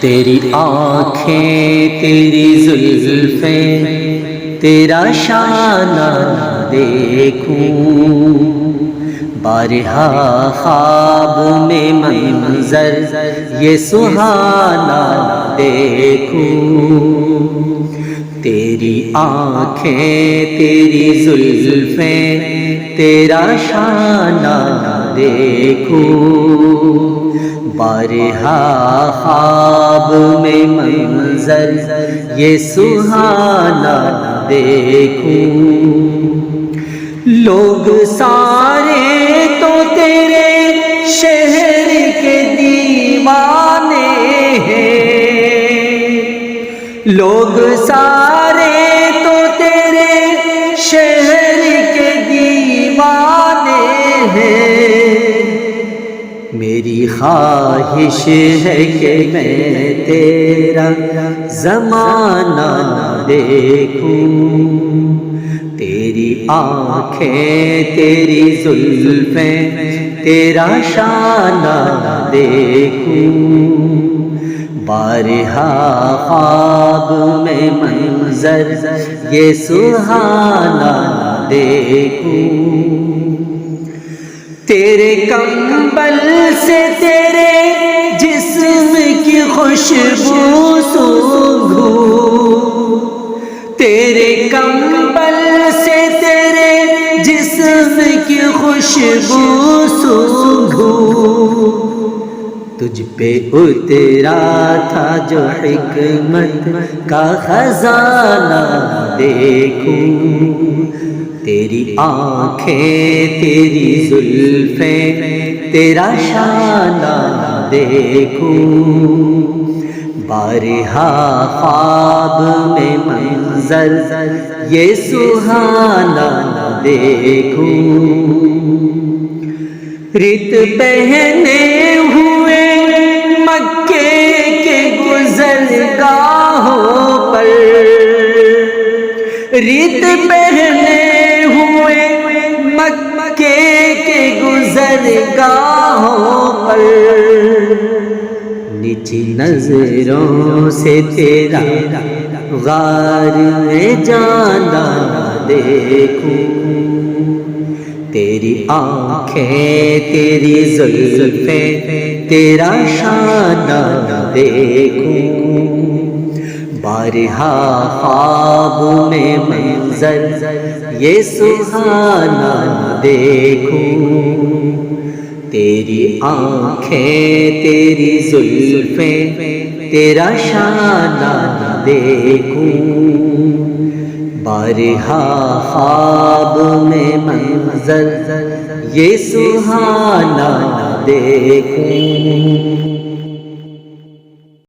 تیری آنکھیں تیری زلفیں تیرا شانہ دیکھوں، بارہا خواب میں منظر یہ سہانا دیکھوں۔ تیری آنکھیں تیری زلفیں تیرا شانہ دیکھوں، بارہا خواب میں منظر یہ سہانا دیکھوں۔ لوگ سارے تو تیرے شہر کے دیوانے ہیں، لوگ سارے تو تیرے شہر کے دیوانے ہیں۔ میری خواہش ہے کہ میں تیرا زمانہ نہ دیکھوں، تیری آنکھیں تیری زلفیں تیرا شانہ نہ دیکھوں، بارہا خواب میں منظر یہ سہانا نہ دیکھوں۔ تیرے کمبل سے تیرے جسم کی خوشبو سونگھوں، تیرے کمبل سے تیرے جسم کی خوشبو سونگھوں۔ تجھ پہ اترا تھا جو حکمت کا خزانہ دیکھوں، تیری آنکھیں تیری زلفیں تیرا شانہ دیکھوں، بارہا خواب میں منظر یہ سہانا دیکھوں۔ رت پہنے ہوئے مکے کے گزرگاہوں پر، رت پہنے ہوئے مکے کے گزرگاہوں پر، نیچی نظروں سے تیرا غار میں جانا دیکھوں، تیری آنکھیں تیری زلفیں تیرا شانہ دیکھوں، بارہا خواب میں منظر یہ سہانا دیکھوں، تیری آنکھیں تیری زلفیں تیرا شانہ دیکھوں، بارہا خواب میں منظر یہ سہانا دیکھوں۔